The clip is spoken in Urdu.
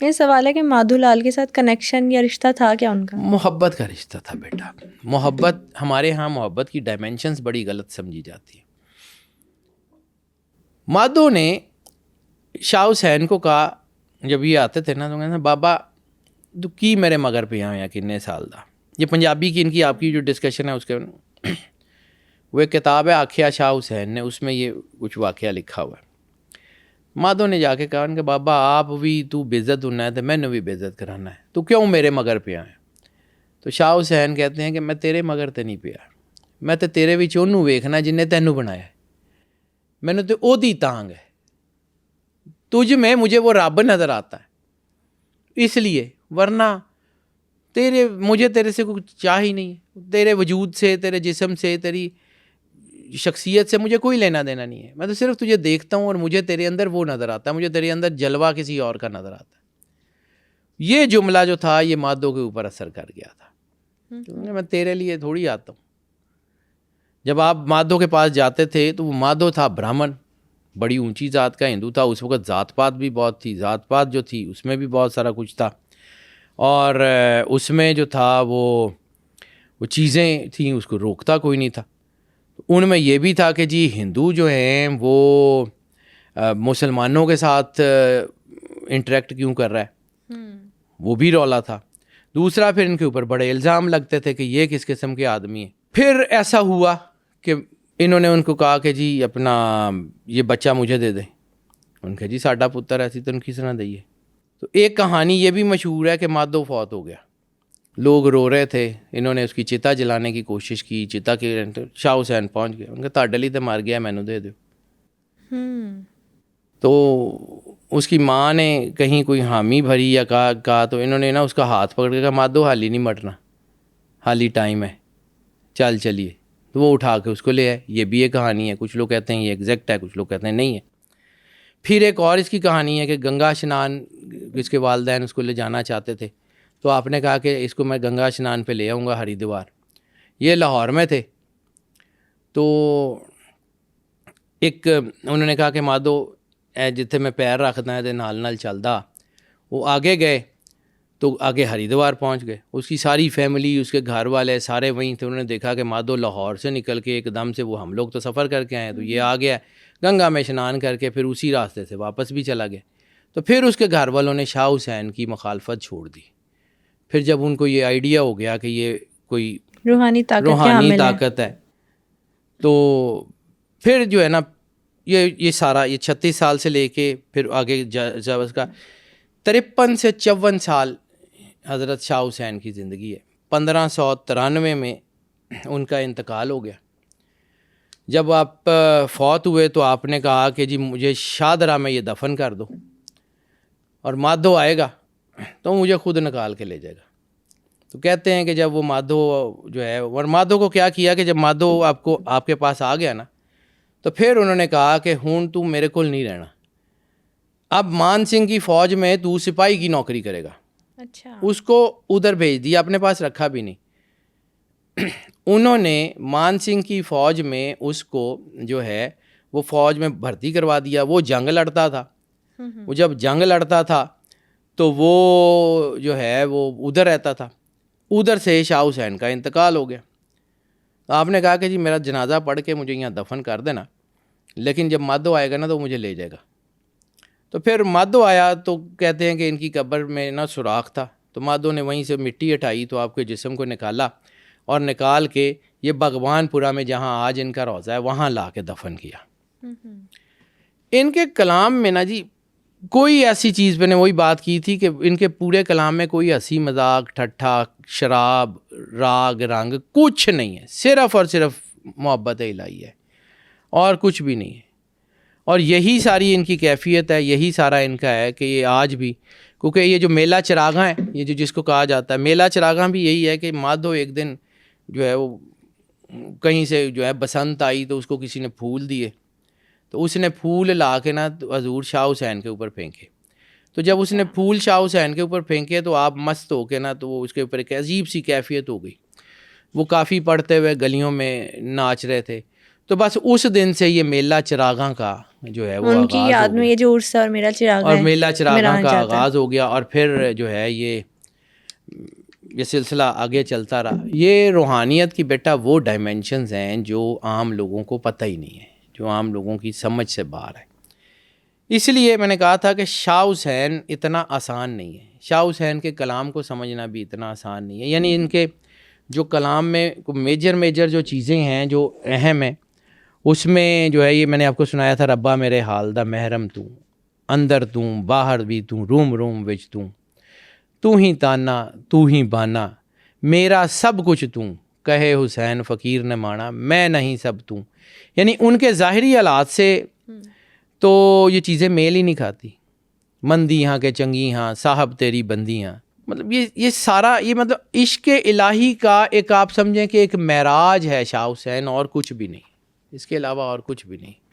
یہ سوال ہے کہ مادھو لال کے ساتھ کنیکشن یا رشتہ تھا کیا ان کا؟ محبت کا رشتہ تھا بیٹا. محبت ہمارے ہاں محبت کی ڈائمینشنز بڑی غلط سمجھی جاتی ہیں. مادھو نے شاہ حسین کو کہا جب یہ آتے تھے نا تو کہنا بابا تو کی میرے مگر پہ آیا کنے سال دا. یہ پنجابی کی ان کی آپ کی جو ڈسکشن ہے اس کے وہ ایک کتاب ہے آکھیا شاہ حسین نے, اس میں یہ کچھ واقعہ لکھا ہوا ہے. مادھو نے جا کے کہا کہ بابا آپ بھی تو بے عزت ہونا ہے تو میں نے بھی بے عزت کرانا ہے, تو کیوں میرے مگر پہ آئے؟ تو شاہ حسین کہتے ہیں کہ میں تیرے مگر تے نہیں پیا, میں تو تیرے وچ اونوں ویکھنا جن نے تینوں بنایا ہے, مینوں تو او دی تانگ ہے, تجھ میں مجھے وہ رب نظر آتا ہے اس لیے, ورنہ مجھے تیرے سے کچھ چاہ ہی نہیں ہے, تیرے وجود سے, تیرے جسم سے, تیری شخصیت سے مجھے کوئی لینا دینا نہیں ہے. میں تو صرف تجھے دیکھتا ہوں اور مجھے تیرے اندر وہ نظر آتا ہے, مجھے تیرے اندر جلوہ کسی اور کا نظر آتا ہے. یہ جملہ جو تھا یہ مادھو کے اوپر اثر کر گیا تھا. میں تیرے لیے تھوڑی آتا ہوں. جب آپ مادھو کے پاس جاتے تھے تو وہ مادھو تھا برہمن, بڑی اونچی ذات کا ہندو تھا. اس وقت ذات پات بھی بہت تھی, ذات پات جو تھی اس میں بھی بہت سارا کچھ تھا, اور اس میں جو تھا وہ چیزیں تھیں اس کو روکتا کوئی نہیں تھا. ان میں یہ بھی تھا کہ جی ہندو جو ہیں وہ مسلمانوں کے ساتھ انٹریکٹ کیوں کر رہا ہے, وہ بھی رولا تھا. دوسرا پھر ان کے اوپر بڑے الزام لگتے تھے کہ یہ کس قسم کے آدمی ہیں. پھر ایسا ہوا کہ انہوں نے ان کو کہا کہ جی اپنا یہ بچہ مجھے دے دیں. ان کے جی ساڈا پتر ایسی تو ان کس طرح دئیے. تو ایک کہانی یہ بھی مشہور ہے کہ مادھو فوت ہو گیا, لوگ رو رہے تھے, انہوں نے اس کی چتا جلانے کی کوشش کی, چتا کی شاہ حسین پہنچ گئے, ان کا تاڈے لی تے مر گیا مینوں دے دیو. تو اس کی ماں نے کہیں کوئی حامی بھری یا کہا تو انہوں نے نا اس کا ہاتھ پکڑ کے کہا مادھو حالی نہیں مٹنا, حالی ٹائم ہے, چل چلیے. تو وہ اٹھا کے اس کو لے آئے. یہ بھی ایک کہانی ہے, کچھ لوگ کہتے ہیں یہ ایگزیکٹ ہے, کچھ لوگ کہتے ہیں نہیں ہے. پھر ایک اور اس کی کہانی ہے کہ گنگا اشنان اس کے والدین اس کو لے جانا چاہتے تھے, تو آپ نے کہا کہ اس کو میں گنگا اشنان پہ لے آؤں گا ہری دوار. یہ لاہور میں تھے, تو ایک انہوں نے کہا کہ مادھو جتھے میں پیر رکھدا ہے تے نال نال چلدا. وہ آگے گئے تو آگے ہری دوار پہنچ گئے. اس کی ساری فیملی, اس کے گھر والے سارے وہیں تھے. انہوں نے دیکھا کہ مادھو لاہور سے نکل کے ایک دم سے, وہ ہم لوگ تو سفر کر کے آئے ہیں تو یہ آ گیا گنگا میں اسنان کر کے, پھر اسی راستے سے واپس بھی چلا گیا. تو پھر اس کے گھر والوں نے شاہ حسین کی مخالفت چھوڑ دی. پھر جب ان کو یہ آئیڈیا ہو گیا کہ یہ کوئی روحانی طاقت ہے, تو پھر جو ہے نا یہ سارا یہ 36 سال سے لے کے پھر آگے جب اس کا 53 سے 54 سال حضرت شاہ حسین کی زندگی ہے. 1593 میں ان کا انتقال ہو گیا. جب آپ فوت ہوئے تو آپ نے کہا کہ جی مجھے شاہدرہ میں یہ دفن کر دو, اور مادھو آئے گا تو مجھے خود نکال کے لے جائے گا. تو کہتے ہیں کہ جب وہ مادھو جو ہے, اور مادھو کو کیا کیا کہ جب مادھو آپ کے پاس آ گیا نا, تو پھر انہوں نے کہا کہ ہون تو میرے کول نہیں رہنا, اب مان سنگھ کی فوج میں تو سپاہی کی نوکری کرے گا. اچھا. اس کو ادھر بھیج دیا, اپنے پاس رکھا بھی نہیں. انہوں نے مان سنگھ کی فوج میں اس کو جو ہے وہ فوج میں بھرتی کروا دیا. وہ جنگ لڑتا تھا, وہ جب جنگ لڑتا تھا تو وہ جو ہے وہ ادھر رہتا تھا. ادھر سے شاہ حسین کا انتقال ہو گیا. آپ نے کہا کہ جی میرا جنازہ پڑھ کے مجھے یہاں دفن کر دینا, لیکن جب مادھو آئے گا نا تو مجھے لے جائے گا. تو پھر مادھو آیا تو کہتے ہیں کہ ان کی قبر میں نا سوراخ تھا, تو مادھو نے وہیں سے مٹی ہٹائی تو آپ کے جسم کو نکالا, اور نکال کے یہ بھگوان پورہ میں جہاں آج ان کا روضہ ہے وہاں لا کے دفن کیا. ان کے کلام میں نا جی کوئی ایسی چیز, میں نے وہی بات کی تھی کہ ان کے پورے کلام میں کوئی ہنسی مذاق, ٹھٹھا, شراب, راگ رنگ کچھ نہیں ہے, صرف اور صرف محبت الہی ہے اور کچھ بھی نہیں ہے. اور یہی ساری ان کی کیفیت ہے, یہی سارا ان کا ہے کہ یہ آج بھی, کیونکہ یہ جو میلہ چراغاں ہے, یہ جو جس کو کہا جاتا ہے میلہ چراغاں, بھی یہی ہے کہ مادھو ایک دن جو ہے وہ کہیں سے جو ہے بسنت آئی تو اس کو کسی نے پھول دیے, تو اس نے پھول لا کے نا حضور شاہ حسین کے اوپر پھینکے. تو جب اس نے پھول شاہ حسین کے اوپر پھینکے تو آپ مست ہو کے نا, تو وہ اس کے اوپر ایک عجیب سی کیفیت ہو گئی. وہ کافی پڑھتے ہوئے گلیوں میں ناچ رہے تھے. تو بس اس دن سے یہ میلہ چراغاں کا جو ہے وہ ان کی یاد میں یہ جو عرس ہے اور میلہ چراغاں اور ہے میلہ چراغاں منایا کا جاتا ہے۔ آغاز ہو گیا، اور پھر جو ہے یہ سلسلہ آگے چلتا رہا۔ یہ روحانیت کی بیٹا وہ ڈائمینشنز ہیں جو عام لوگوں کو پتہ ہی نہیں ہے، جو عام لوگوں کی سمجھ سے باہر ہے۔ اس لیے میں نے کہا تھا کہ شاہ حسین اتنا آسان نہیں ہے، شاہ حسین کے کلام کو سمجھنا بھی اتنا آسان نہیں ہے، یعنی ان کے جو کلام میں میجر جو چیزیں ہیں جو اہم ہیں، اس میں جو ہے یہ میں نے آپ کو سنایا تھا، ربا میرے حال دا محرم تو، اندر تو باہر بھی تو، روم روم وچ تو ہی تانا تو ہی بانا، میرا سب کچھ تو، کہے حسین فقیر نے مانا، میں نہیں سب تو۔ یعنی ان کے ظاہری حالات سے تو یہ چیزیں میل ہی نہیں کھاتی، مندی ہاں کے چنگی ہاں، صاحب تیری بندی ہاں، مطلب یہ سارا یہ مطلب عشق الہی کا ایک آپ سمجھیں کہ ایک معراج ہے شاہ حسین، اور کچھ بھی نہیں، اس کے علاوہ اور کچھ بھی نہیں۔